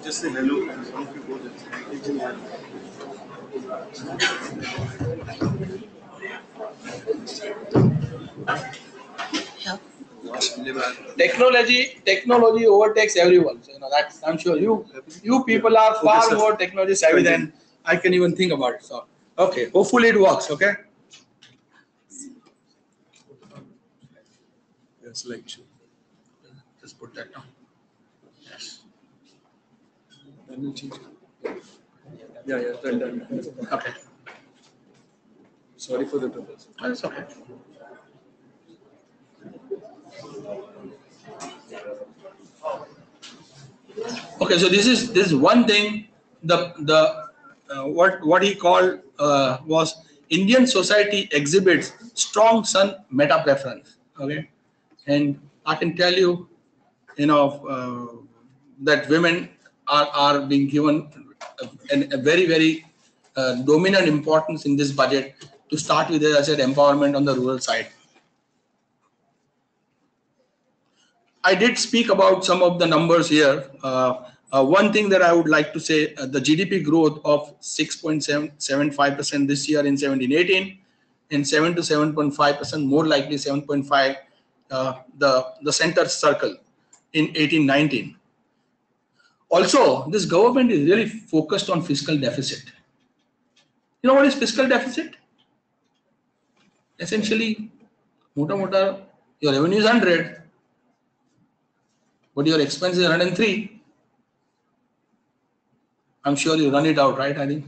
Just say hello. Engineer. Technology overtakes everyone. So, that's, I'm sure you people are far more technology savvy than I can even think about it. So okay, hopefully it works. Okay. Yes, like. Just put that down. Yes. Yeah, done. Okay. Sorry for the trouble. That's okay. Okay, so this is one thing. What he called was Indian society exhibits strong son meta preference. Okay, and I can tell you, that women are being given a very dominant importance in this budget. To start with, as I said, empowerment on the rural side. I did speak about some of the numbers here. One thing that I would like to say, the GDP growth of 6.75% this year in 17-18, and 7 to 7.5%, more likely 7.5, the center circle in 18-19. Also, this government is really focused on fiscal deficit. You know what is fiscal deficit? Essentially, your revenue is 100, but your expense is 103. I'm sure you run it out, right? I think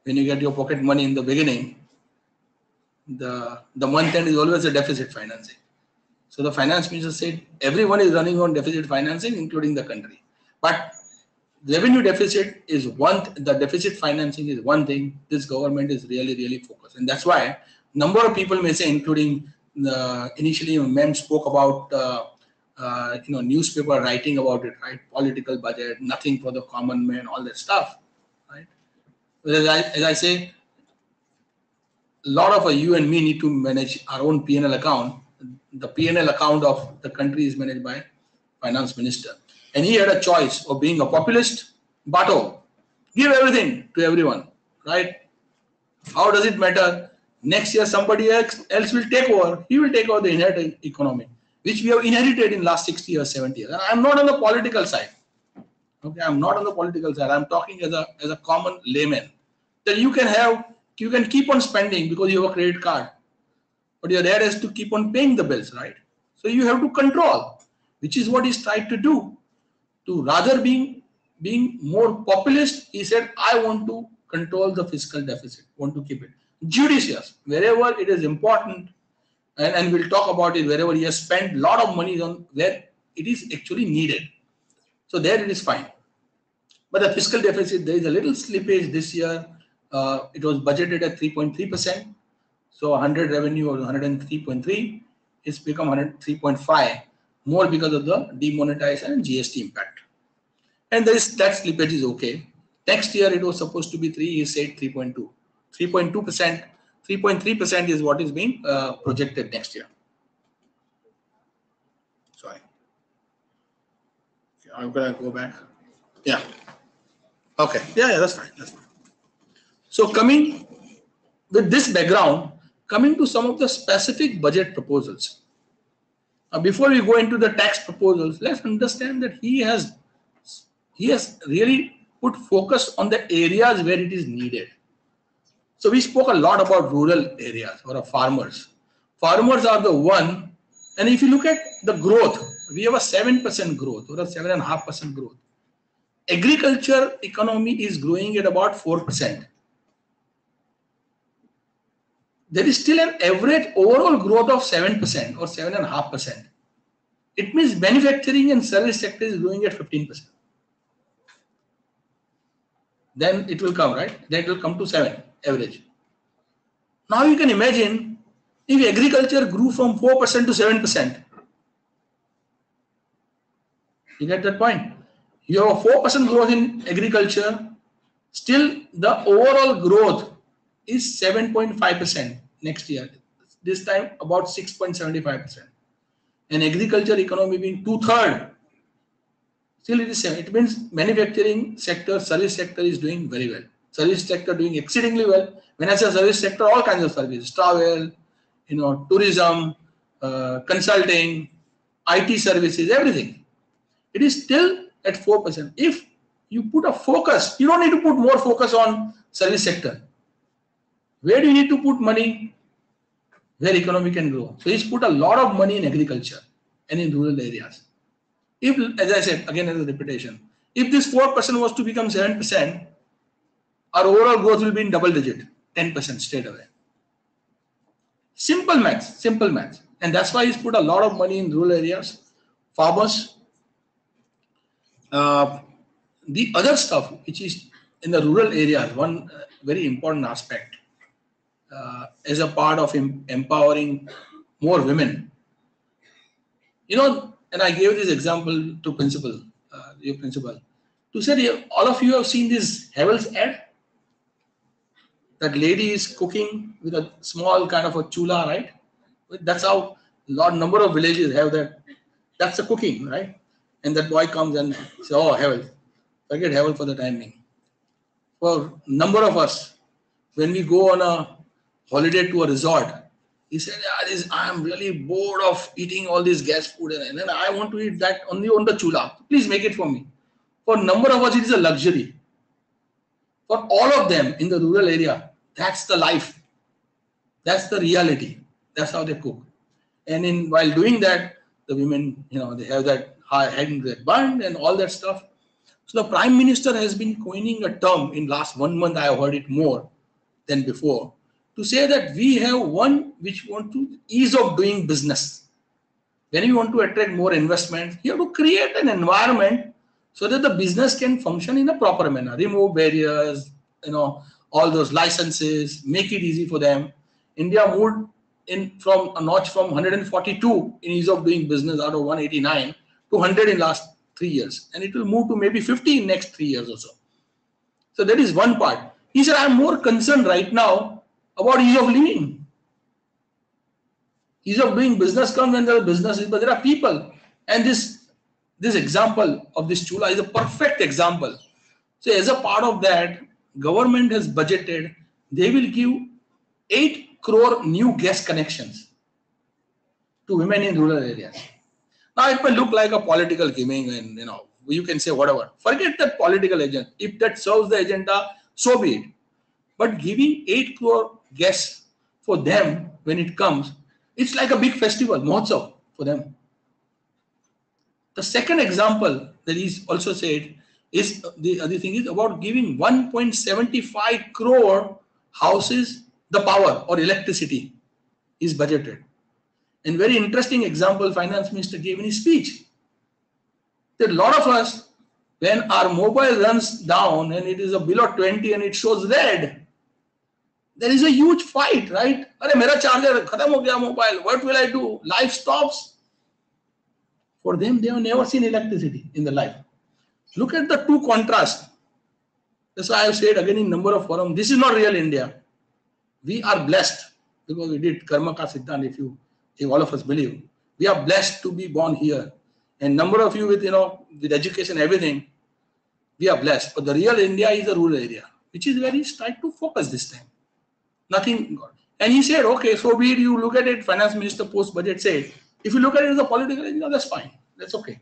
when you get your pocket money in the beginning, the month end is always a deficit financing. So the finance minister said everyone is running on deficit financing, including the country. But revenue deficit is the deficit financing is one thing. This government is really focused, and that's why number of people may say, including initially MEM spoke about newspaper writing about it, right? Political budget, nothing for the common man, all that stuff, right? As I say, a lot of you and me need to manage our own P&L account. The P&L account of the country is managed by finance minister, and he had a choice of being a populist, but give everything to everyone, right? How does it matter? Next year somebody else will take over. He will take over the inherited economy, which we have inherited in last 60 years, 70 years. And I'm not on the political side. Okay, I'm not on the political side. I'm talking as a common layman. That you can keep on spending because you have a credit card, but your dad has to keep on paying the bills, right? So you have to control, which is what he's tried to do. To rather being more populist, he said, I want to control the fiscal deficit, want to keep it judicious wherever it is important, and we'll talk about it wherever he has spent a lot of money on where it is actually needed. So there it is fine. But the fiscal deficit, there is a little slippage this year. It was budgeted at 3.3%. So 100 revenue was 103.3. It's become 103.5, more because of the demonetization and GST impact. And that slippage is okay. Next year it was supposed to be 3. He said 3.2. 3.2%. 3.3% is what is being projected next year. Sorry. Okay, I'm gonna go back. Yeah. Okay. Yeah, that's fine. That's fine. So coming with this background, coming to some of the specific budget proposals. Before we go into the tax proposals, let's understand that he has really put focus on the areas where it is needed. So we spoke a lot about rural areas or farmers. Farmers are the one, and if you look at the growth, we have a 7% growth or a 7.5% growth. Agriculture economy is growing at about 4%. There is still an average overall growth of 7% or 7.5%. It means manufacturing and service sector is growing at 15%. Then it will come, right? Then it will come to 7 average. Now you can imagine if agriculture grew from 4% to 7%. You get that point? You have a 4% growth in agriculture. Still, the overall growth is 7.5% next year. This time about 6.75%. And agriculture economy being 2/3. Still it is same. It means manufacturing sector, service sector is doing very well. Service sector doing exceedingly well. When I say service sector, all kinds of services, travel, tourism, consulting, IT services, everything. It is still at 4%. If you put a focus, you don't need to put more focus on service sector. Where do you need to put money? Where economy can grow. So he's put a lot of money in agriculture and in rural areas. If, as I said, again as a repetition, if this 4% was to become 7%, our overall growth will be in double digit, 10% straight away. Simple maths. And that's why he's put a lot of money in rural areas, farmers. The other stuff, which is in the rural areas, one very important aspect as a part of empowering more women. And I gave this example to your principal, to say, all of you have seen this Havells ad? That lady is cooking with a small kind of a chula, right? That's how number of villages have that. That's the cooking, right? And that boy comes and says, oh, Havel, forget Havel for the time being. For number of us, when we go on a holiday to a resort, he said, I'm really bored of eating all this gas food, and then I want to eat that only on the chula. Please make it for me. For number of us, it is a luxury. For all of them in the rural area, that's the life. That's the reality. That's how they cook. And while doing that, the women, they have that head that bun and all that stuff. So the Prime Minister has been coining a term in last 1 month. I have heard it more than before, to say that we have one which want to ease of doing business. When you want to attract more investment, you have to create an environment so that the business can function in a proper manner. Remove barriers, all those licenses, make it easy for them. India moved from a notch from 142 in ease of doing business out of 189 to 100 in last 3 years. And it will move to maybe 50 in next 3 years or so. So that is one part. He said, I'm more concerned right now about ease of living. Ease of doing business comes when there are businesses, but there are people. And this example of this chula is a perfect example. So as a part of that, government has budgeted, they will give 8 crore new gas connections to women in rural areas. Now it may look like a political gimmick, and you can say whatever. Forget that political agenda. If that serves the agenda, so be it. But giving 8 crore gas for them when it comes, it's like a big festival, Mahotsav for them. The second example that he's also said is, the other thing is about giving 1.75 crore houses the power or electricity is budgeted. And very interesting example Finance Minister gave in his speech. That a lot of us, when our mobile runs down and it is below 20 and it shows red, there is a huge fight, right? Arey, mera charger khatam ho gaya mobile. What will I do? Life stops. For them, they have never seen electricity in their life. Look at the two contrasts. That's why I have said again in number of forums, this is not real India. We are blessed because we did karma ka siddhant, if all of us believe. We are blessed to be born here. And number of you with education, everything, we are blessed. But the real India is a rural area, which is where he's tried to focus this time. Nothing. And he said, okay, so be it, you look at it, Finance Minister post-budget said, if you look at it as a political agenda, that's fine. That's okay.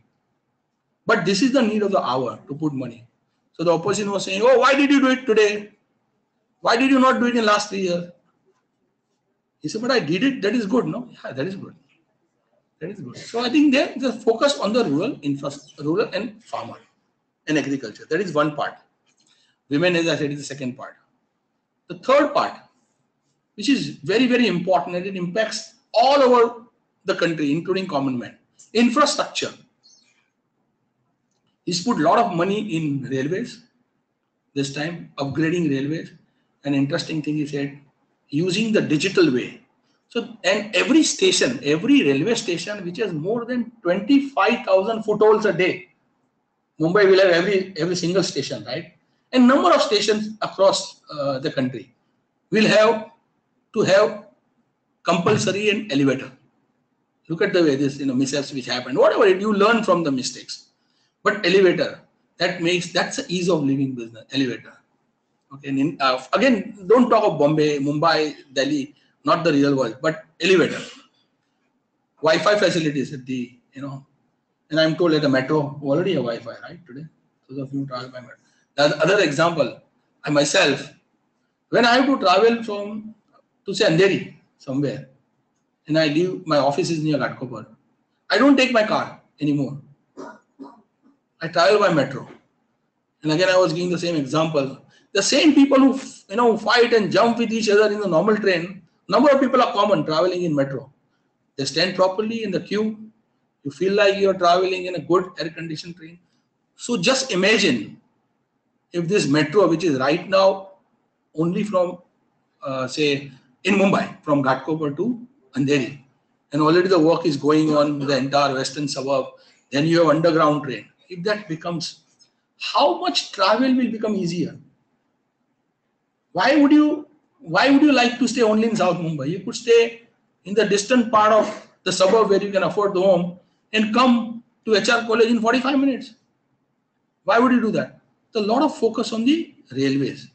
But this is the need of the hour to put money. So the opposition was saying, oh, why did you do it today? Why did you not do it in last 3 years? He said, but I did it. That is good, no? Yeah, that is good. That is good. So I think they just focus on the rural and farmer and agriculture. That is one part. Women, as I said, is the second part. The third part, which is very, very important, and it impacts all over the country, including common man, infrastructure. He's put a lot of money in railways this time, upgrading railways. An interesting thing he said, using the digital way. So, and every station, every railway station which has more than 25,000 footholds a day, Mumbai will have every single station, right? And number of stations across the country will have to have compulsory an elevator. Look at the way this mishaps which happened. Whatever you learn from the mistakes. But elevator, that's the ease of living business, elevator. Okay, and again, don't talk of Bombay, Mumbai, Delhi, not the real world, but elevator. Wi-Fi facilities at the, and I'm told at the metro, already have Wi-Fi, right, today? Those of you travel by metro. That's other example. I myself, when I have to travel from, to say Andheri, somewhere, and I leave, my office is near Ghatkopar, I don't take my car anymore. I travel by metro. And again, I was giving the same example. The same people who fight and jump with each other in the normal train, number of people are common traveling in metro. They stand properly in the queue. You feel like you're traveling in a good air-conditioned train. So just imagine if this metro, which is right now only from, say, in Mumbai, from Ghatkopar to Andheri, and already the work is going on the entire western suburb, then you have underground train. If that becomes, how much travel will become easier? Why would you like to stay only in South Mumbai? You could stay in the distant part of the suburb where you can afford the home and come to HR college in 45 minutes. Why would you do that? There's a lot of focus on the railways.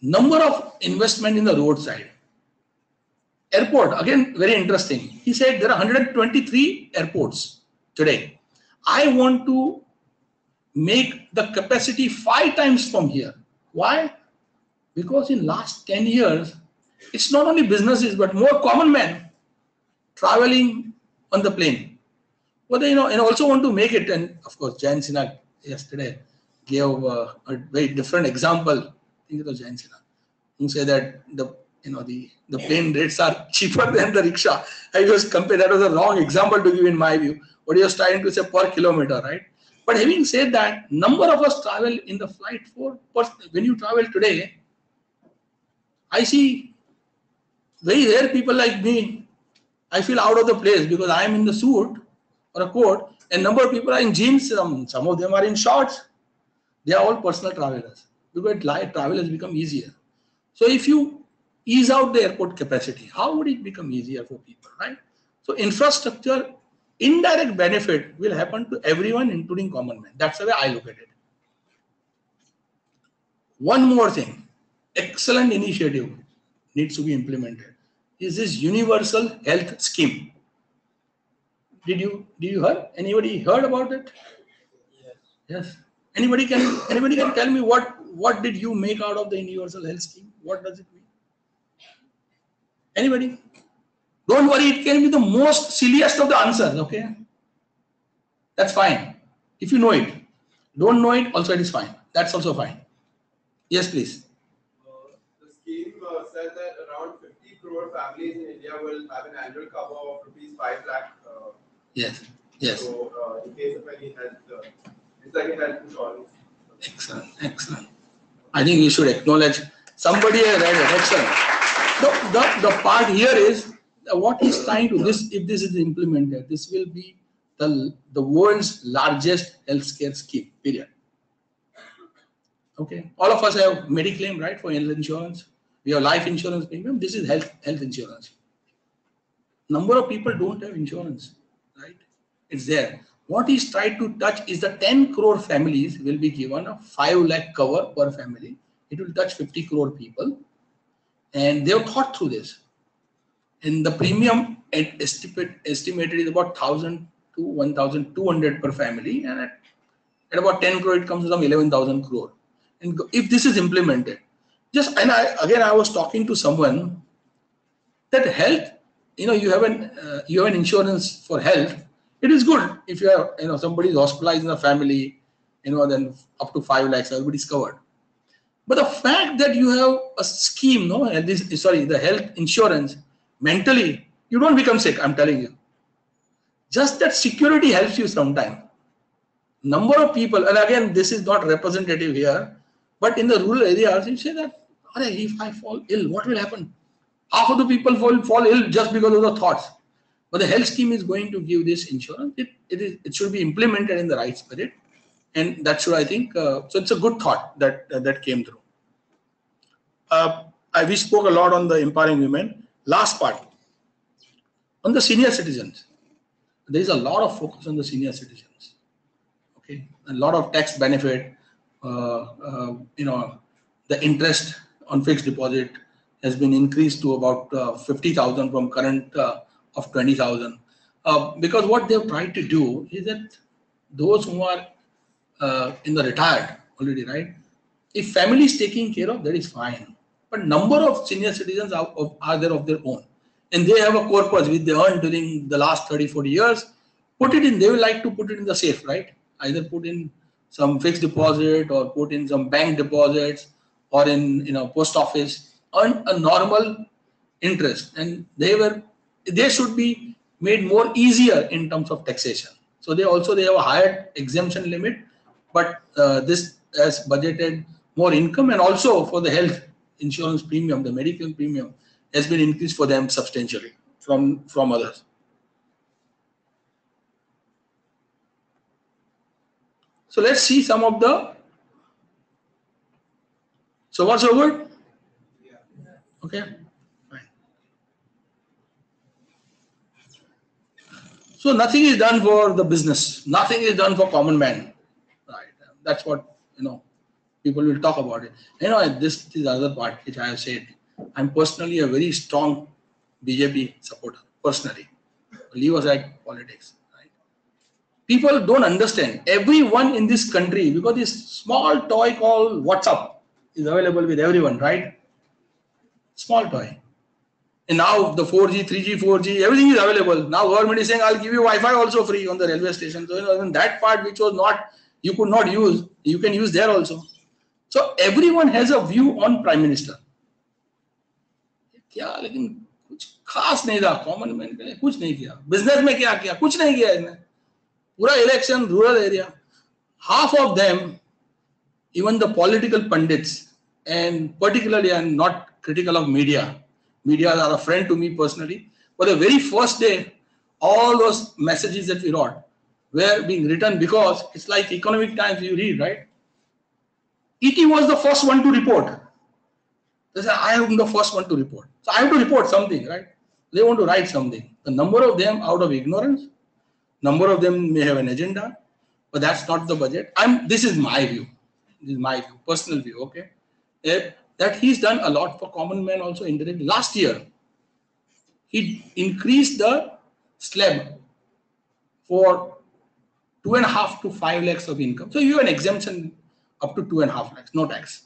Number of investment in the roadside. Airport, again, very interesting. He said there are 123 airports today. I want to make the capacity 5 times from here. Why? Because in last 10 years, it's not only businesses, but more common men traveling on the plane. But and also want to make it, and of course, Jain Sinha yesterday gave a very different example. I think it was Jain Sinha, who said that the plane rates are cheaper than the rickshaw. I was compared, that was a wrong example to give in my view. What he was trying to say per kilometer, right? But having said that, number of us travel in the flight for, when you travel today, I see very rare people like me. I feel out of the place because I am in the suit or a coat, and number of people are in jeans. Some of them are in shorts. They are all personal travelers because travel has become easier. So if you ease out the airport capacity, how would it become easier for people, right? So infrastructure, indirect benefit will happen to everyone, including common man. That's the way I look at it. One more thing, excellent initiative needs to be implemented is this universal health scheme. Did you heard? Anybody heard about it? Yes. Yes. Anybody can tell me what did you make out of the universal health scheme? What does it mean? Anybody? Don't worry, it can be the most silliest of the answers, okay? That's fine. If you know it. Don't know it, also it is fine. That's also fine. Yes, please. The scheme says that around 50 crore families in India will have an annual cover of rupees 5 lakh. Yes. Yes. So, in case of any health, it's like a health insurance. Excellent. Excellent. I think we should acknowledge somebody has read it. Excellent. The part here is what he's trying to if this is implemented, this will be the world's largest healthcare scheme, period. Okay. All of us have Mediclaim, right, for health insurance. We have life insurance premium. This is health insurance. Number of people don't have insurance, right? It's there. What he's tried to touch is the 10 crore families will be given a 5 lakh cover per family. It will touch 50 crore people. And they have thought through this. And the premium estimated is about 1,000 to 1,200 per family. And at about 10 crore, it comes to some 11,000 crore. And if this is implemented, I was talking to someone that health, you have an insurance for health. It is good if you have, somebody is hospitalized in a family, then up to 5 lakhs, everybody's covered. But the fact that you have a scheme, the health insurance, mentally, you don't become sick, I'm telling you. Just that security helps you sometimes. Number of people, and again, this is not representative here, but in the rural areas, you say that, if I fall ill, what will happen? Half of the people fall ill just because of the thoughts. But the health scheme is going to give this insurance. It should be implemented in the right spirit, and that should, I think, so it's a good thought that came through. We spoke a lot on the empowering women. Last part, on the senior citizens. There is a lot of focus on the senior citizens. a lot of tax benefit. The interest on fixed deposit has been increased to about 50,000 from current of 20,000. Because what they've tried to do is that those who are in the retired already, right? If family is taking care of, that is fine. But number of senior citizens are there of their own. And they have a corpus which they earned during the last 30, 40 years. Put it in, they will like to put it in the safe, right? Either put in some fixed deposit or put in some bank deposits or in post office, earn a normal interest. And they should be made more easier in terms of taxation. So they have a higher exemption limit, but this has budgeted more income, and also for the health insurance premium, the medical premium has been increased for them substantially from others. So let's see some of the. So what's so good? Okay, fine. So nothing is done for the business. Nothing is done for common man. Right. That's what people will talk about it. This is the other part which I have said. I'm personally a very strong BJP supporter. Personally, leave aside politics. Right? People don't understand. Everyone in this country, because this small toy called WhatsApp is available with everyone, right? Small toy. And now the 4G, 3G, 4G, everything is available. Now government is saying, I'll give you Wi-Fi also free on the railway station. So even that part which was not, you could not use, you can use there also. So everyone has a view on Prime Minister. क्या लेकिन कुछ खास नहीं था common man के लिए कुछ नहीं किया बिजनेस में क्या किया कुछ नहीं किया इसने पूरा election rural area half of them even the political pundits and particularly I'm not critical of media are a friend to me personally but the very first day all those messages that we wrote were being written because it's like Economic Times you read right ET was the first one to report. They say, I am the first one to report. So I have to report something, right? They want to write something. The number of them out of ignorance, number of them may have an agenda, but that's not the budget. This is my view. This is my view, personal view, okay? That he's done a lot for common man also indirectly. Last year, he increased the slab for 2.5 to 5 lakhs of income. So you have an exemption up to 2.5 lakhs, no tax.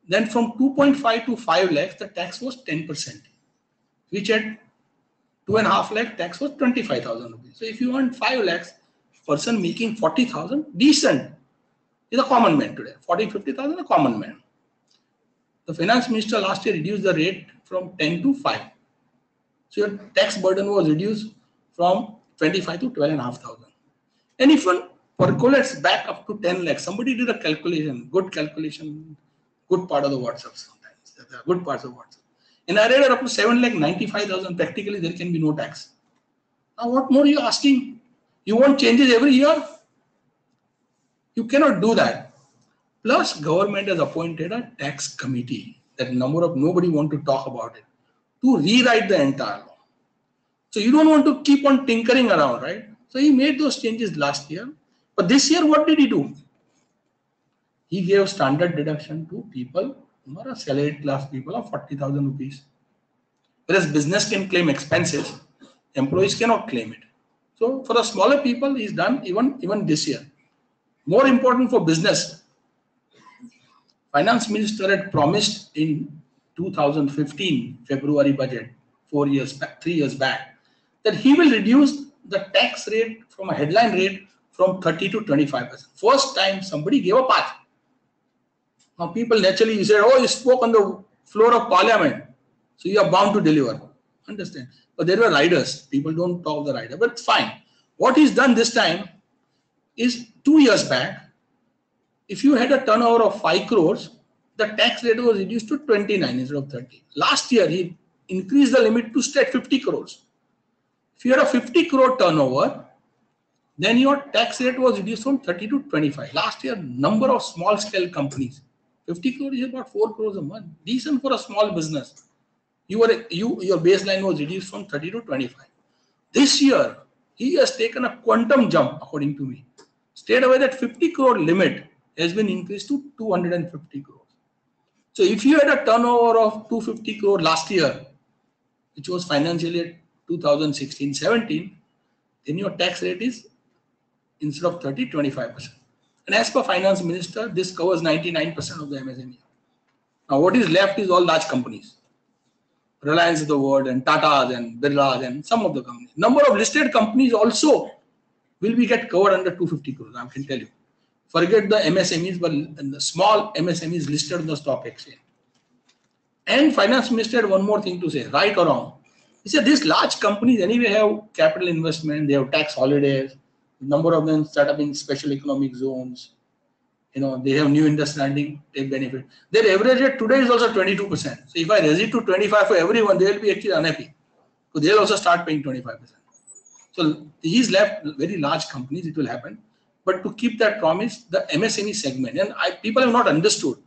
Then from 2.5 to 5 lakhs, the tax was 10%, which at 2.5 lakh tax was 25,000 rupees. So if you earn 5 lakhs, person making 40,000, decent, is a common man today. 40, 50,000, a common man. The finance minister last year reduced the rate from 10 to 5. So your tax burden was reduced from 25 to 12,500. And if one percolates back up to 10 lakhs, somebody did a calculation, good calculation, good part of the WhatsApp sometimes. There are good parts of WhatsApp. And I read it up to 7,95,000. Practically, there can be no tax. Now, what more are you asking? You want changes every year? You cannot do that. Plus, government has appointed a tax committee. That nobody want to talk about it to rewrite the entire law. So you don't want to keep on tinkering around, right? So he made those changes last year. But this year, what did he do? He gave standard deduction to people who are a salaried class people of 40,000 rupees. Whereas business can claim expenses, employees cannot claim it. So for the smaller people, he's done even this year. More important for business, Finance Minister had promised in 2015 February budget, 3 years back, that he will reduce the tax rate from a headline rate from 30 to 25%. First time somebody gave a path. Now people naturally said, oh, you spoke on the floor of parliament, so you are bound to deliver. Understand? But there were riders. People don't talk the rider, but it's fine. What he's done this time is 2 years back, if you had a turnover of 5 crores, the tax rate was reduced to 29 instead of 30. Last year, he increased the limit to straight 50 crores. If you had a 50 crore turnover, then your tax rate was reduced from 30 to 25. Last year, number of small scale companies, 50 crores is about 4 crores a month. Decent for a small business. Your baseline was reduced from 30 to 25. This year, he has taken a quantum jump, according to me. Straight away that 50 crore limit has been increased to 250 crores. So if you had a turnover of 250 crore last year, which was financial year 2016-17, then your tax rate is instead of 30, 25%. And as per finance minister, this covers 99% of the MSME. Now what is left is all large companies. Reliance of the world and Tatas and Birlas and some of the companies. Number of listed companies also will be get covered under 250 crores, I can tell you. Forget the MSMEs, but the small MSMEs listed on the stock exchange. And finance minister had one more thing to say, right or wrong. He said these large companies anyway have capital investment, they have tax holidays, number of them set up in special economic zones. They have new understanding, they benefit. Their average rate today is also 22%. So if I raise it to 25 for everyone, they will be actually unhappy. So they'll also start paying 25%. So he's left very large companies, it will happen. But to keep that promise, the MSME segment, and people have not understood.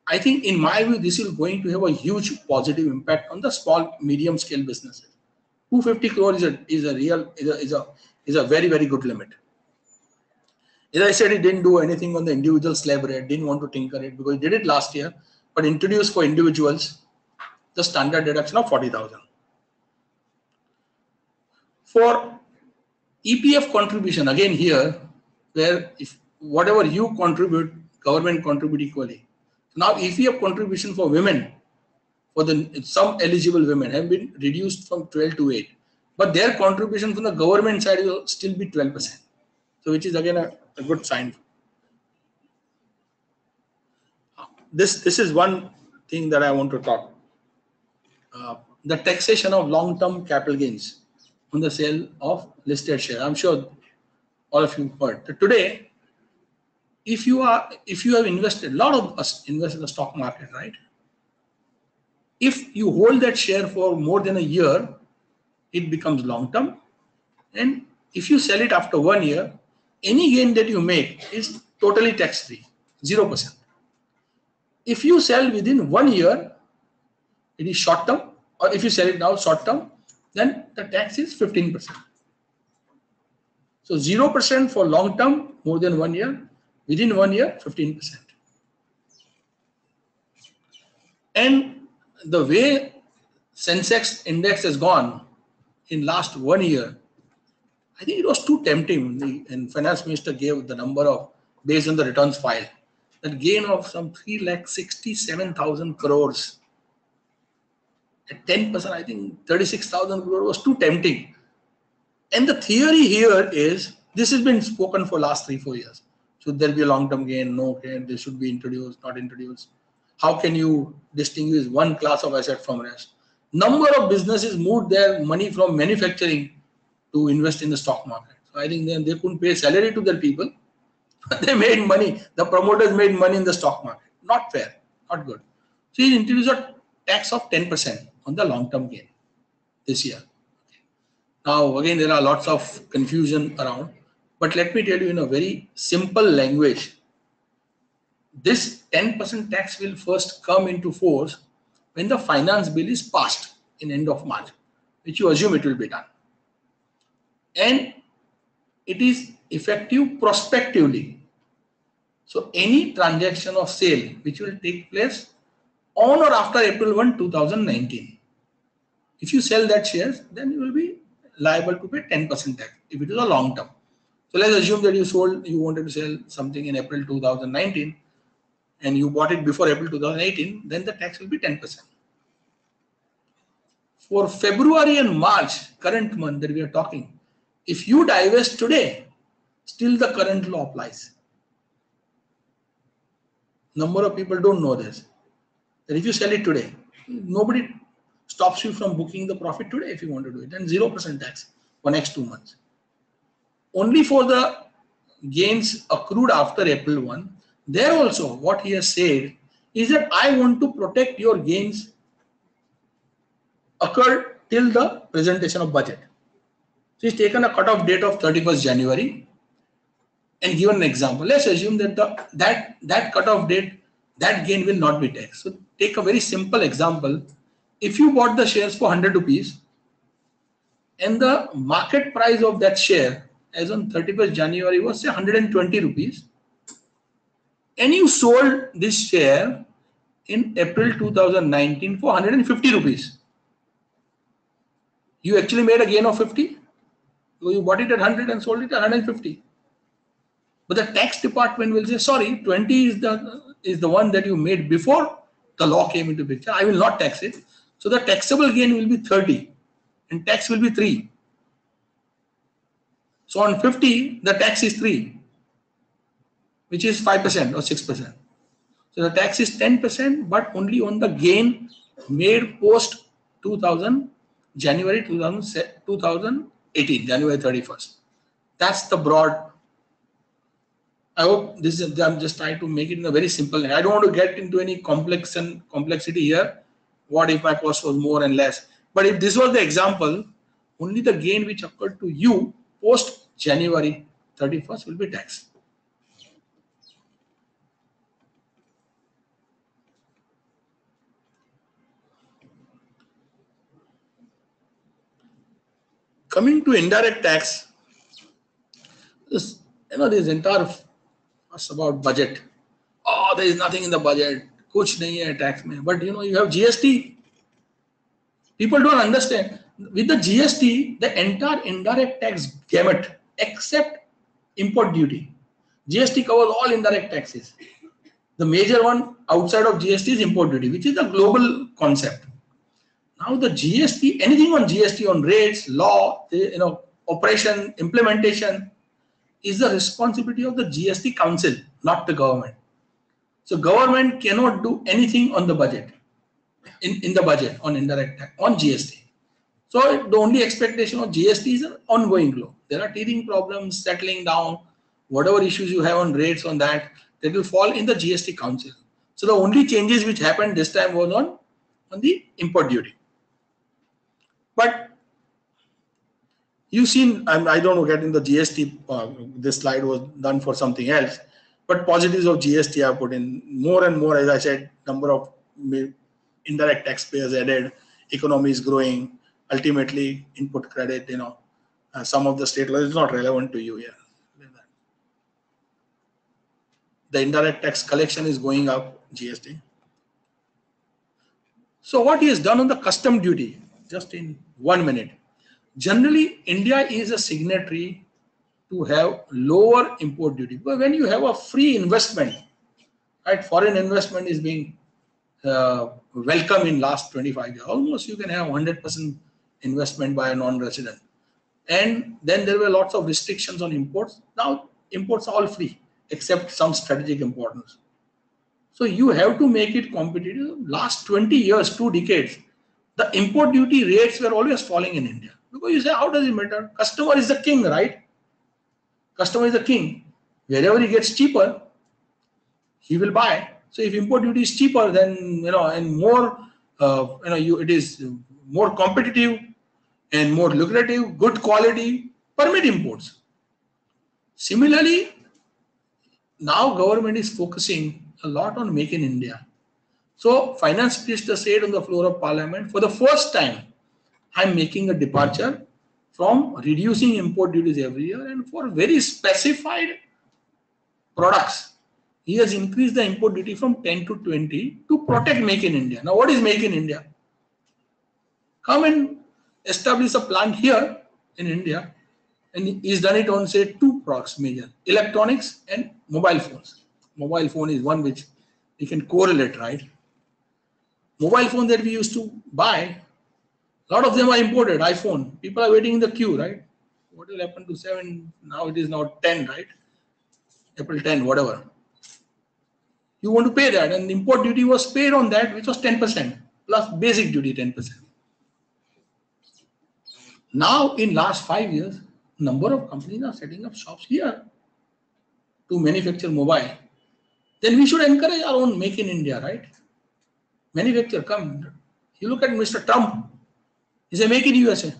I think in my view, this is going to have a huge positive impact on the small, medium scale businesses. 250 crore is a very, very good limit. As I said, he didn't do anything on the individual slab rate, didn't want to tinker it because he did it last year, but introduced for individuals the standard deduction of 40,000. For EPF contribution, again here, where if whatever you contribute, government contribute equally. Now EPF contribution for women, for some eligible women have been reduced from 12 to 8, but their contribution from the government side will still be 12%. So which is again a good sign. This is one thing that I want to talk. The taxation of long-term capital gains on the sale of listed shares. I'm sure all of you heard. Today, if you have invested, a lot of us invest in the stock market, right? If you hold that share for more than a year, it becomes long-term. And if you sell it after 1 year, any gain that you make is totally tax-free, 0%. If you sell within 1 year, it is short-term, or if you sell it now short-term, then the tax is 15%. So 0% for long-term, more than 1 year, within 1 year, 15%. And the way Sensex index has gone in last 1 year, I think it was too tempting. And finance minister gave the number of, based on the returns filed, that gain of some 3,67,000 crores at 10%, I think 36,000 crores was too tempting. And the theory here is, this has been spoken for last 3-4 years. Should there be a long-term gain? No gain. They should be introduced, not introduced. How can you distinguish one class of asset from rest? Number of businesses moved their money from manufacturing to invest in the stock market. So I think then they couldn't pay salary to their people. They made money. The promoters made money in the stock market. Not fair. Not good. So he introduced a tax of 10% on the long-term gain this year. Now, again, there are lots of confusion around. But let me tell you in a very simple language, this 10% tax will first come into force when the finance bill is passed in end of March, which you assume it will be done. And it is effective prospectively. So any transaction of sale which will take place on or after April 1, 2019. If you sell that shares, then you will be liable to pay 10% tax if it is a long term. So let's assume that you wanted to sell something in April 2019 and you bought it before April 2018, then the tax will be 10%. For February and March, current month that we are talking, if you divest today, still the current law applies. Number of people don't know this. That if you sell it today, nobody stops you from booking the profit today if you want to do it, and 0% tax for next 2 months. Only for the gains accrued after April 1, there also what he has said is that I want to protect your gains occurred till the presentation of budget. So he's taken a cutoff date of 31st January and given an example. Let's assume that that cutoff date, that gain will not be taxed. So take a very simple example. If you bought the shares for 100 rupees and the market price of that share as on 31st January was say 120 rupees, and you sold this share in April 2019 for 150 rupees. You actually made a gain of 50. So you bought it at 100 and sold it at 150. But the tax department will say, sorry, 20 is the one that you made before the law came into picture. I will not tax it. So the taxable gain will be 30 and tax will be 3. So on 50, the tax is 3, which is 5% or 6%. So the tax is 10%, but only on the gain made post 2000, January 2018, January 31st. That's the broad. I hope this is, I'm just trying to make it in a very simple way. I don't want to get into any complexity here. What if my cost was more and less? But if this was the example, only the gain which occurred to you post January 31st will be taxed. Coming to indirect tax, this entire fuss about budget. Oh, there is nothing in the budget. Kuch nahi hai tax mein. But you have GST. People don't understand. With the GST, the entire indirect tax gamut, except import duty. GST covers all indirect taxes. The major one outside of GST is import duty, which is a global concept. Now the GST, anything on GST, on rates, law, operation, implementation, is the responsibility of the GST Council, not the government. So government cannot do anything on the budget, in the budget on indirect tax, on GST. So the only expectation of GST is an ongoing law. There are teething problems settling down, whatever issues you have on rates on that will fall in the GST Council. So the only changes which happened this time was on the import duty. But you've seen, I don't know, getting the GST, this slide was done for something else, but positives of GST I put in more and more, as I said, number of indirect taxpayers added, economy is growing, ultimately input credit, some of the state laws is not relevant to you here. The indirect tax collection is going up, GST. So what he has done on the custom duty, just in 1 minute. Generally, India is a signatory to have lower import duty. But when you have a free investment, right, foreign investment is being welcome in last 25 years. Almost you can have 100% investment by a non-resident. And then there were lots of restrictions on imports. Now imports are all free, except some strategic importance. So you have to make it competitive. Last 20 years, 2 decades, the import duty rates were always falling in India. Because you say, how does it matter? Customer is the king, right? Customer is the king. Wherever he gets cheaper, he will buy. So if import duty is cheaper, then and more, it is more competitive and more lucrative, good quality, permit imports. Similarly, now government is focusing a lot on Make in India. So Finance Minister said on the floor of Parliament, for the first time, I'm making a departure from reducing import duties every year, and for very specified products, he has increased the import duty from 10 to 20 to protect Make in India. Now, what is Make in India? Come and establish a plant here in India, and he's done it on, say, 2 products major, electronics and mobile phones. Mobile phone is one which we can correlate, right? Mobile phone that we used to buy, a lot of them are imported, iPhone. People are waiting in the queue, right? What will happen to 7? Now it is now 10, right? April 10, whatever. You want to pay that, and import duty was paid on that, which was 10%, plus basic duty 10%. Now, in last 5 years, number of companies are setting up shops here to manufacture mobile. Then we should encourage our own Make in India, right? Manufacture, come. You look at Mr. Trump. He said, Make in USA.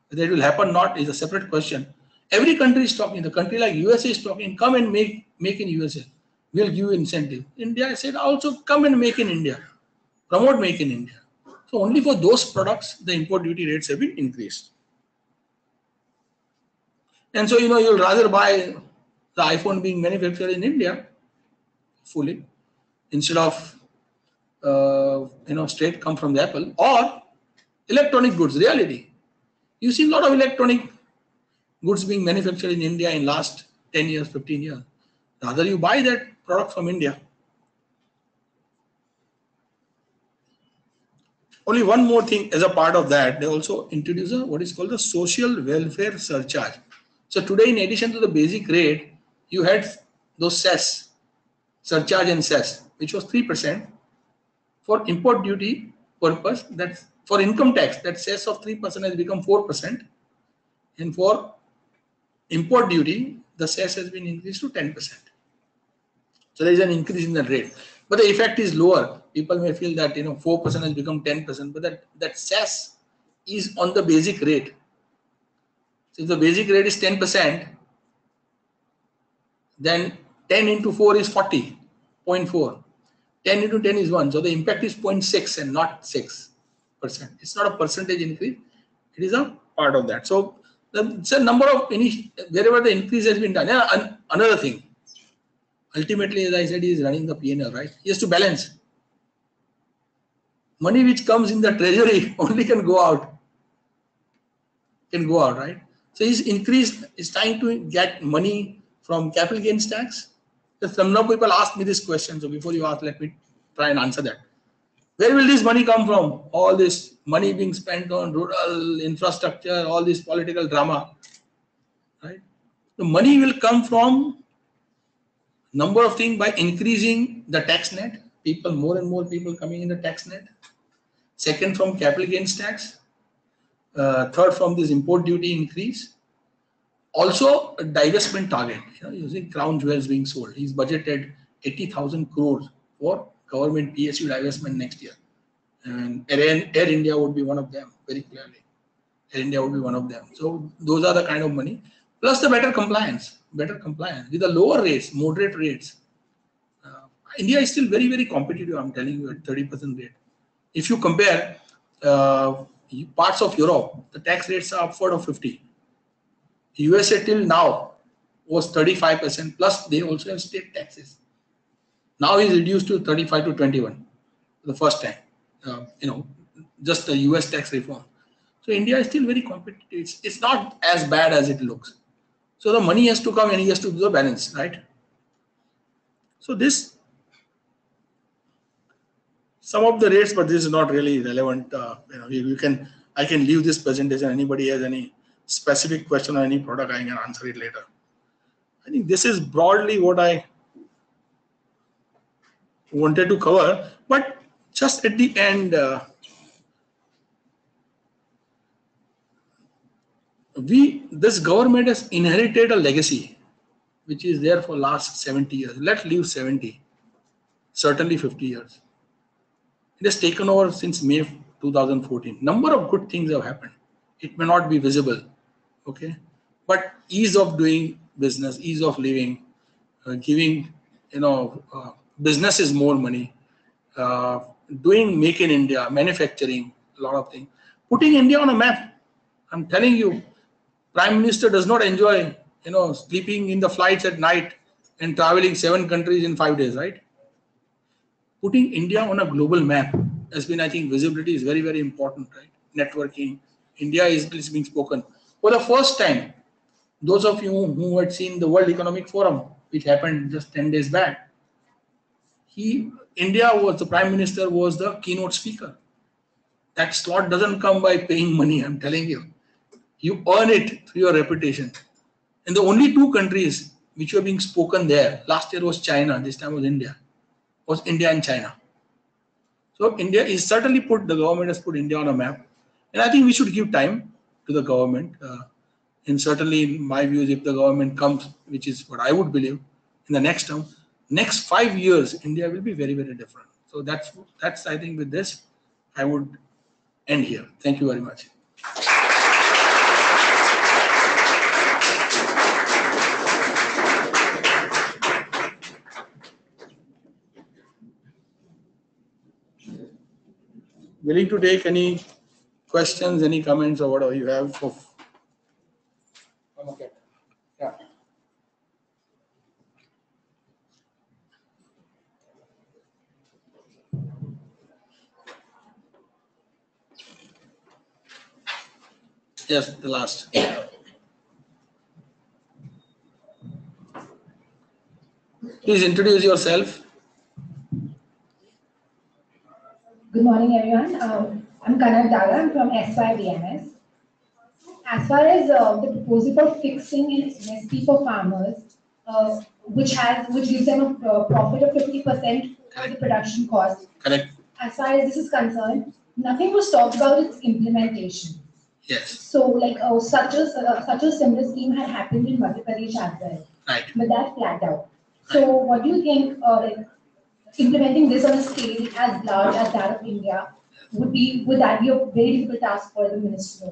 Whether it will happen or not is a separate question. Every country is talking. The country like USA is talking, come and make in USA. We'll give you incentive. India said, also come and make in India. Promote Make in India. So only for those products, the import duty rates have been increased. And so, you'll rather buy the iPhone being manufactured in India fully instead of, straight come from the Apple, or electronic goods, reality. You see a lot of electronic goods being manufactured in India in last 10 years, 15 years. Rather you buy that product from India. Only one more thing as a part of that, they also introduce what is called the social welfare surcharge. So today, in addition to the basic rate, you had those cess, surcharge and cess, which was 3%. For import duty purpose, that's for income tax, that cess of 3% has become 4%. And for import duty, the cess has been increased to 10%. So there is an increase in the rate, but the effect is lower. People may feel that 4% has become 10%, but that cess is on the basic rate. So if the basic rate is 10%, then 10 into 4 is 40.4. 10 into 10 is 1. So the impact is 0.6 and not 6%. It's not a percentage increase. It is a part of that. So it's a number of wherever the increase has been done. Yeah, another thing. Ultimately, as I said, he is running the P&L, right? He has to balance. Money which comes in the treasury only can go out. Right? So he's trying to get money from capital gains tax. Some people ask me this question. So before you ask, let me try and answer that. Where will this money come from? All this money being spent on rural infrastructure, all this political drama, right? The money will come from number of things by increasing the tax net. More and more people coming in the tax net. Second, from capital gains tax. Third, from this import duty increase. Also, a divestment target. Using crown jewels being sold. He's budgeted 80,000 crores for government PSU divestment next year. And Air India would be one of them, very clearly. Air India would be one of them. So those are the kind of money. Plus the better compliance with the lower rates, moderate rates. India is still very, very competitive, I'm telling you, at 30% rate. If you compare parts of Europe, the tax rates are upward of 50. USA till now was 35%, plus they also have state taxes. Now it's reduced to 35 to 21 for the first time. Just the US tax reform. So India is still very competitive. It's not as bad as it looks. So the money has to come and he has to do the balance, right? So some of the rates, but this is not really relevant. I can leave this presentation. Anybody has any specific question on any product, I can answer it later. I think this is broadly what I wanted to cover, but just at the end, this government has inherited a legacy which is there for last 70 years. Let's leave 70, certainly 50 years. It has taken over since May 2014. Number of good things have happened. It may not be visible, okay, but ease of doing business, ease of living, giving businesses more money, doing make in India, manufacturing, a lot of things, putting India on a map. I'm telling you, Prime Minister does not enjoy sleeping in the flights at night and traveling 7 countries in 5 days, right? Putting India on a global map has been, I think, visibility is very, very important, right? Networking, India is being spoken. For the first time, those of you who had seen the World Economic Forum, which happened just 10 days back, the Prime Minister was the keynote speaker. That slot doesn't come by paying money, I'm telling you. You earn it through your reputation. And the only 2 countries which were being spoken there, last year was China, this time was India and China. So India is certainly the government has put India on a map. And I think we should give time to the government. And certainly in my views, if the government comes, which is what I would believe, in the next term, next 5 years, India will be very, very different. So that's I think with this, I would end here. Thank you very much. Willing to take any questions, any comments or whatever you have. Okay. Yes, the last. Please introduce yourself. Good morning, everyone. I'm Kanak Daga. I'm from SYDMS. As far as the proposal for fixing an MSP for farmers, which gives them a profit of 50% for the production cost. Correct. As far as this is concerned, nothing was talked about its implementation. Yes. So, like such a similar scheme had happened in Madhya Pradesh as well. Right. But that flagged out. So, what do you think? Implementing this on a scale as large as that of India would that be a very difficult task for the minister?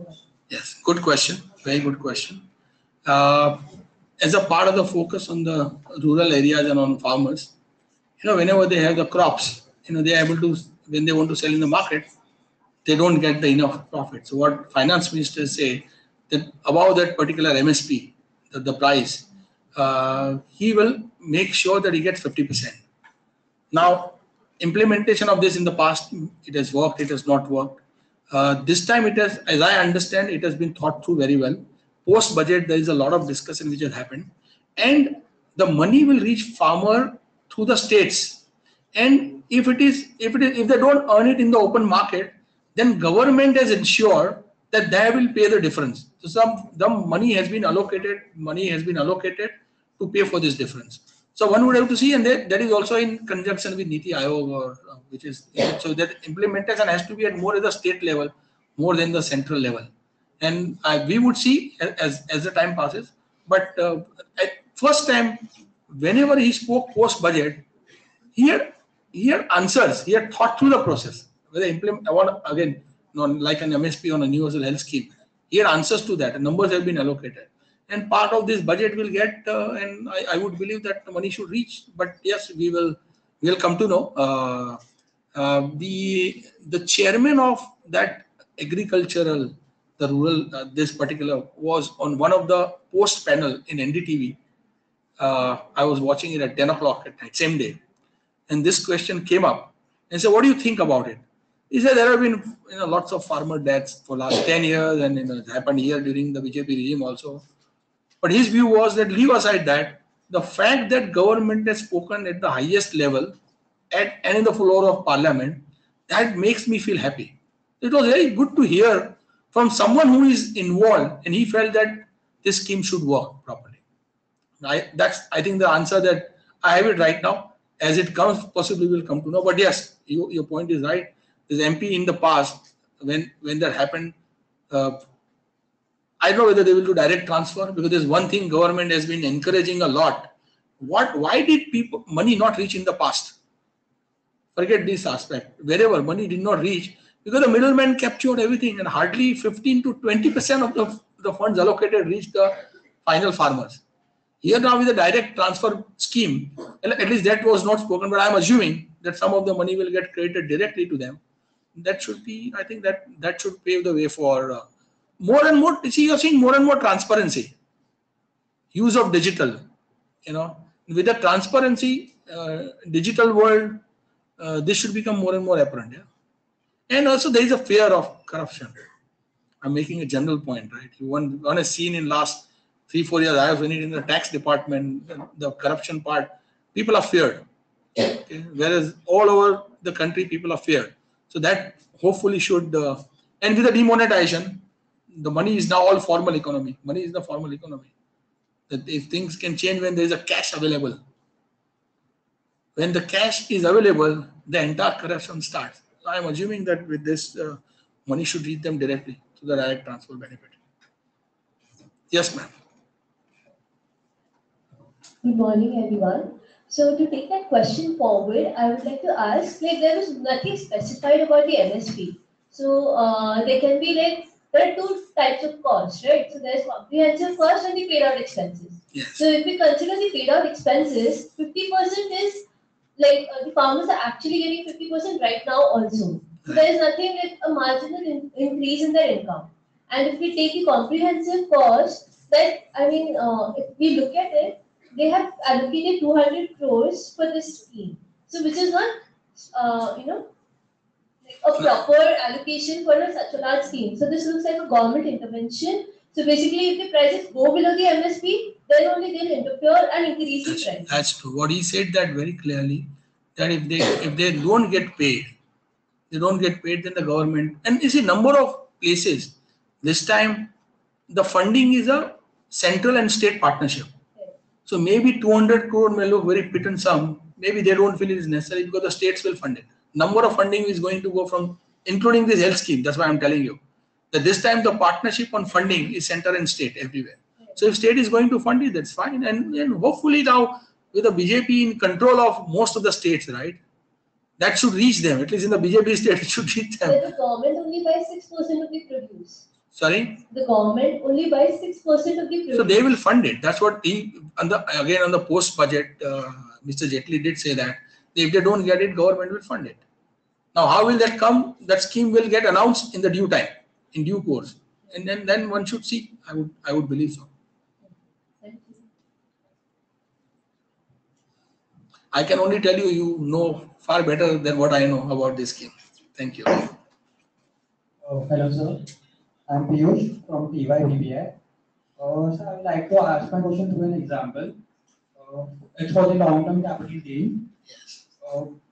Yes, good question. Very good question. As a part of the focus on the rural areas and on farmers, whenever they have the crops, they are able to, when they want to sell in the market, they don't get the enough profit. So what finance ministers say that above that particular MSP, the price, he will make sure that he gets 50%. Now, implementation of this in the past, it has worked, it has not worked. This time it has, as I understand, it has been thought through very well. Post budget, there is a lot of discussion which has happened, and the money will reach farmer through the states. And if they don't earn it in the open market, then government has ensured that they will pay the difference. So the money has been allocated to pay for this difference. So one would have to see, and that is also in conjunction with Niti Aayog, or which is so that implementation has to be at more at the state level, more than the central level. And we would see as the time passes. But at first time, whenever he spoke post budget, he had answers. He had thought through the process. Whether implement again, like an MSP on a universal health scheme, he had answers to that. And numbers have been allocated. And part of this budget will get, and I would believe that the money should reach. But yes, we'll come to know. The chairman of that agricultural, the rural, this particular was on one of the post panel in NDTV. I was watching it at 10 o'clock at night, same day. And this question came up and said, what do you think about it? He said there have been lots of farmer deaths for last 10 years, and it happened here during the BJP regime also. But his view was that, leave aside that, the fact that government has spoken at the highest level and in the floor of parliament, that makes me feel happy. It was very good to hear from someone who is involved, and he felt that this scheme should work properly. I think the answer that I have it right now. As it comes, possibly will come to know. But yes, your point is right. This MP in the past, when that happened, I don't know whether they will do direct transfer, because there's one thing government has been encouraging a lot. Why did money not reach in the past? Forget this aspect. Wherever money did not reach, because the middleman captured everything, and hardly 15 to 20% of the funds allocated reached the final farmers. Here now with the direct transfer scheme, at least that was not spoken, but I'm assuming that some of the money will get credited directly to them. That should be, I think that should pave the way for more and more. See, you're seeing more and more transparency, use of digital. With the transparency, digital world, this should become more and more apparent. Yeah? And also there is a fear of corruption. I'm making a general point, right? One has seen in last 3-4 years, I have been in the tax department, the corruption part, people are feared. Okay? Whereas all over the country, people are feared. So that hopefully should, and with the demonetization, the money is now all formal economy. Money is the formal economy. That if things can change when there is a cash available. When the cash is available, the entire corruption starts. So I'm assuming that with this, money should reach them directly to the direct transfer benefit. Yes, ma'am. Good morning, everyone. So to take that question forward, I would like to ask, there was nothing specified about the MSP. So there can be there are two types of costs, right? So there's comprehensive cost and the paid out expenses. Yes. So if we consider the paid out expenses, 50% is the farmers are actually getting 50% right now also. So there is nothing like a marginal increase in their income. And if we take the comprehensive cost, if we look at it, they have allocated 200 crores for this scheme. So which is not, a a proper allocation for such a large scheme. So this looks like a government intervention. So basically, if the prices go below the MSP, then only they'll interfere and increase the price. That's true. What he said that very clearly, that if they don't get paid, then the government, and you see number of places, this time the funding is a central and state partnership. So maybe 200 crore may look very pittance sum. Maybe they don't feel it is necessary because the states will fund it. Number of funding is going to go from, including this health scheme. That's why I'm telling you that this time the partnership on funding is center and state everywhere. So if state is going to fund it, that's fine. And hopefully now with the BJP in control of most of the states, right? That should reach them. At least in the BJP state, it should reach them. But the government only buys 6% of the produce. Sorry? The government only buys 6% of the produce. So they will fund it. That's what he, on the post budget, Mr. Jaitley did say that if they don't get it, government will fund it. Now, how will that come? That scheme will get announced in the due time, in due course, and then one should see. I would believe so. I can only tell you, you know far better than what I know about this scheme. Thank you. Hello, sir. I'm Piyush from TYBBI. So I would like to ask my question through an example. It's for the long-term capital gain. Yes.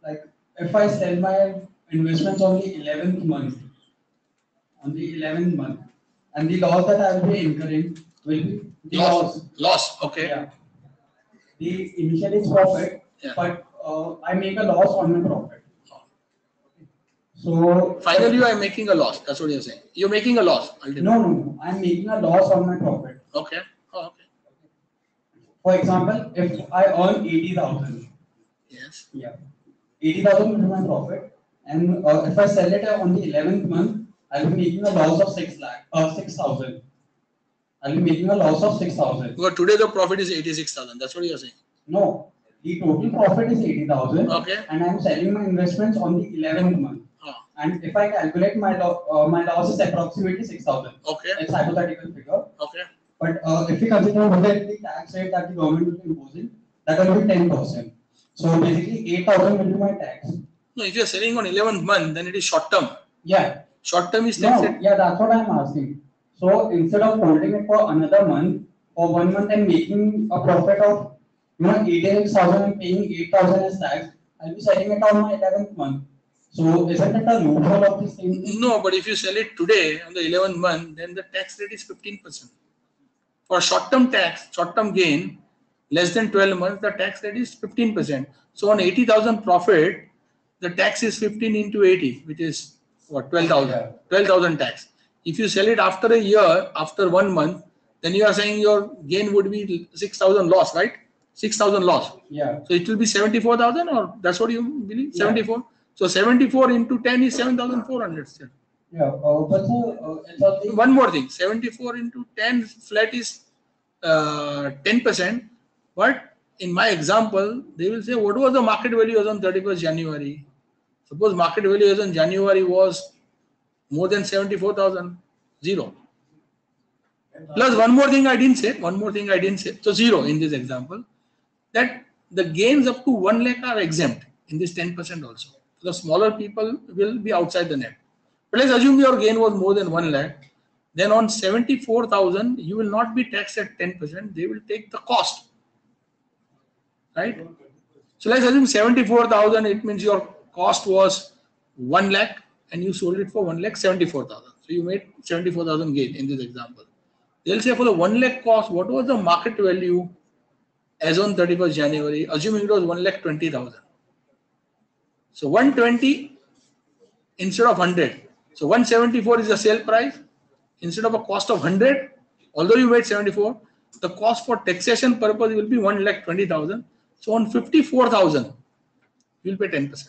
Like if I sell my investments on the 11th month, and the loss that I will be incurring will be the Loss. Okay. Yeah. The initial is profit, Yeah. but I make a loss on my profit. So Finally, you are making a loss. That's what you're saying. You're making a loss. Ultimately. No. I'm making a loss on my profit. Okay. Oh, okay. For example, if I earn 80,000, Yes. 80,000 will be my profit, and if I sell it on the 11th month, I'll be making a loss of 6,000. I'll be making a loss of 6,000. But today the profit is 86,000. That's what you're saying. No, the total profit is 80,000. Okay. And I'm selling my investments on the 11th month. And if I calculate my loss is approximately 6,000. Okay. It's hypothetical figure. Okay. But if we consider the tax rate that the government will be imposing, that will be 10%. So basically 8,000 will be my tax. No, if you're selling on 11th month, then it is short term. Yeah. Short term is tax No, rate. yeah, that's what I'm asking. So instead of holding it for another month, or 1 month and making a profit of 86,000 and paying 8,000 as tax, I'll be selling it on my 11th month. So isn't it a loophole of the same thing? No, but if you sell it today on the 11th month, then the tax rate is 15%. For short-term tax, short-term gain, less than 12 months, the tax rate is 15%. So on 80,000 profit, the tax is 15 into 80, which is what, 12,000. Yeah. 12,000 tax. If you sell it after a year, after 1 month, then you are saying your gain would be 6,000 loss, right? 6,000 loss. Yeah. So it will be 74,000, or that's what you believe? Yeah. 74. So 74 into 10 is 7,400 still. Yeah. But it's on the One more thing, 74 into 10 flat is 10%. But in my example, they will say, what was the market value as on 31st January? Suppose market value as on January was more than 74,000, 0. Plus one more thing I didn't say. So 0 in this example, that the gains up to 1 lakh are exempt in this 10% also. The smaller people will be outside the net. But let's assume your gain was more than 1 lakh. Then on 74,000, you will not be taxed at 10%. They will take the cost. Right? So let's assume 74,000, it means your cost was 1 lakh and you sold it for 1 lakh 74,000. So you made 74,000 gain in this example. They'll say for the 1 lakh cost, what was the market value as on 31st January, assuming it was 1 lakh 20,000. So 120 instead of 100. So 174 is the sale price. Instead of a cost of 100, although you made 74, the cost for taxation purpose will be 1 lakh 20,000. So on 54,000, you will pay 10%.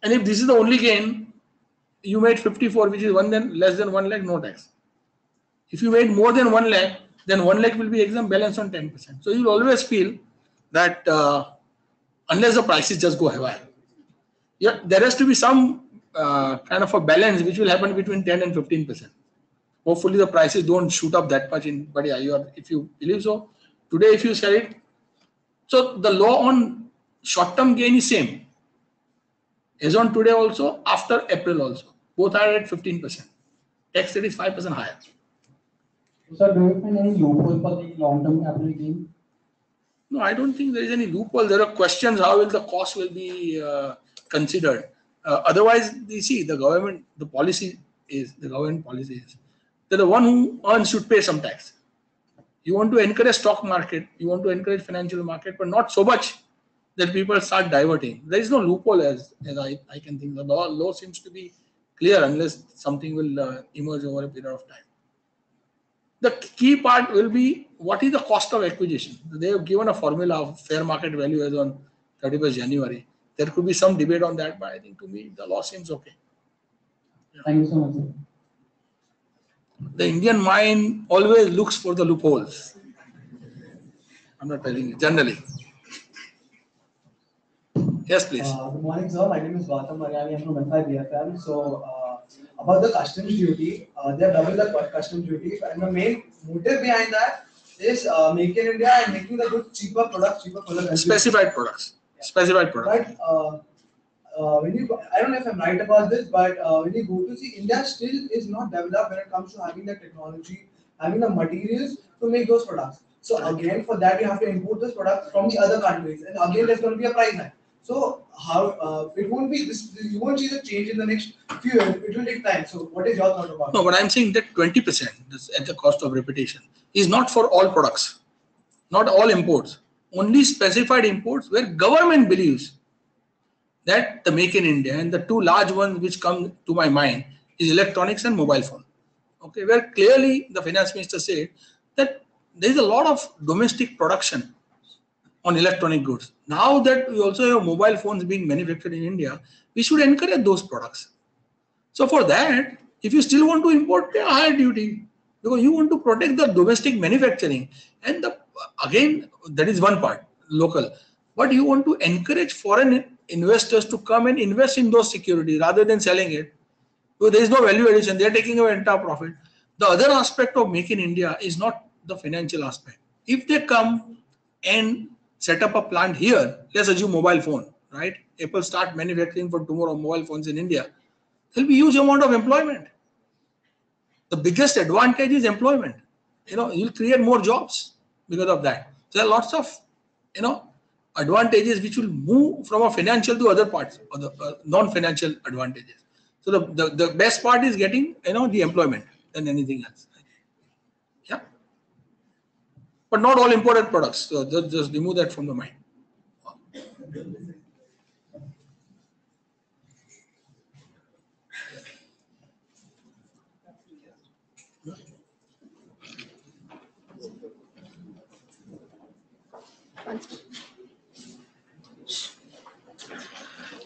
And if this is the only gain, you made 54, which is less than 1 lakh, no tax. If you made more than 1 lakh, then 1 lakh will be exempt, balance on 10%. So you will always feel that unless the prices just go higher, there has to be some kind of a balance which will happen between 10 and 15%. Hopefully the prices don't shoot up that much but yeah, if you believe so, today if you sell it, so the law on short-term gain is same. As on today also, after April also, both are at 15%. Tax rate is 5% higher. So, do you find any loophole for the long-term capital gain? No, I don't think there is any loophole. There are questions how will the cost will be considered. Otherwise, you see, the government policy is that the one who earns should pay some tax. You want to encourage stock market, you want to encourage financial market, but not so much that people start diverting. There is no loophole as I can think. The law seems to be clear unless something will emerge over a period of time. The key part will be what is the cost of acquisition. They have given a formula of fair market value as on 31st January. There could be some debate on that, but I think to me the law seems okay. Thank you so much, sir. The Indian mind always looks for the loopholes. I'm not telling you, generally. Yes, please. Good morning, sir. My name is Gautam Mariani. I'm from FIBFM. So, about the customs duty, they have doubled the customs duty, and the main motive behind that is Make in India and making the goods cheaper products, cheaper for the country. Specified products. Yeah. Specified products. But when you, I don't know if I'm right about this, but when you go to see, India still is not developed when it comes to having the technology, having the materials to make those products. So again, for that you have to import those products from the other countries, and again there's going to be a price hike. So how it won't be this? You won't see the change in the next few years. It will take time. So what is your thought about it? No, but I'm saying that 20% at the cost of repetition is not for all products, not all imports. Only specified imports where government believes that the Make in India, and the two large ones which come to my mind is electronics and mobile phone. Okay, where clearly the finance minister said that there is a lot of domestic production on electronic goods. Now that we also have mobile phones being manufactured in India, we should encourage those products. So for that, if you still want to import, pay a higher duty because you want to protect the domestic manufacturing. And again, that is one part, local. But you want to encourage foreign investors to come and invest in those securities rather than selling it. So there is no value addition. They are taking away entire profit. The other aspect of Make in India is not the financial aspect. If they come and set up a plant here, let's assume mobile phone, right? Apple start manufacturing for tomorrow mobile phones in India. There will be huge amount of employment. The biggest advantage is employment. You'll create more jobs because of that. So there are lots of, advantages which will move from a financial to other parts, or the non-financial advantages. So the best part is getting, the employment than anything else. Yeah. But not all imported products. So just remove that from the mind.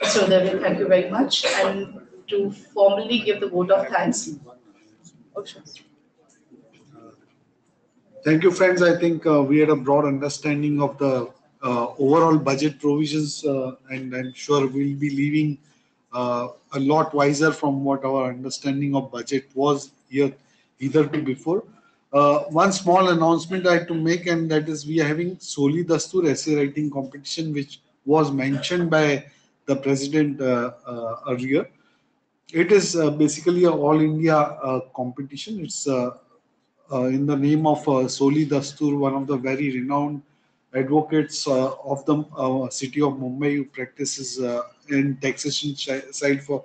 So, David, thank you very much. And to formally give the vote of thanks. Thank you, friends. I think we had a broad understanding of the overall budget provisions, and I'm sure we'll be leaving a lot wiser from what our understanding of budget was here hitherto before. One small announcement I had to make, and that is we are having Soli Dastur essay writing competition, which was mentioned by the president earlier. It is basically an all India competition. It's in the name of Soli Dastur, one of the very renowned advocates of the city of Mumbai, who practices in taxation side for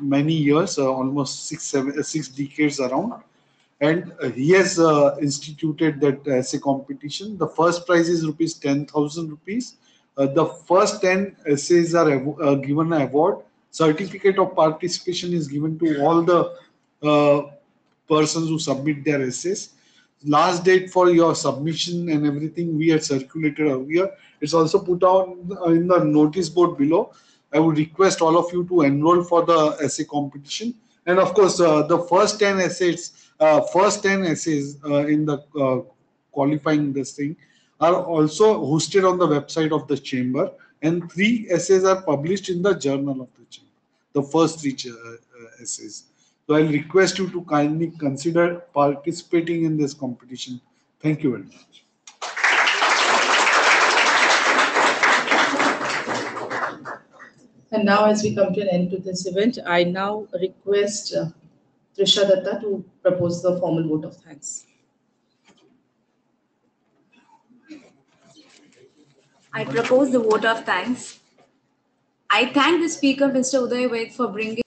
many years, almost six decades around. And he has instituted that essay competition. The first prize is rupees 10,000 rupees. The first 10 essays are given an award. Certificate of participation is given to all the persons who submit their essays. Last date for your submission and everything we had circulated earlier. It's also put out in the notice board below. I would request all of you to enroll for the essay competition. And of course, the first 10 essays in the qualifying this thing are also hosted on the website of the chamber, and 3 essays are published in the journal of the chamber. The first 3 essays. So I'll request you to kindly consider participating in this competition. Thank you very much. And now, as we come to an end to this event, I now request Trisha Datta to propose the formal vote of thanks. I propose the vote of thanks. I thank the speaker, Mr. Uday, for bringing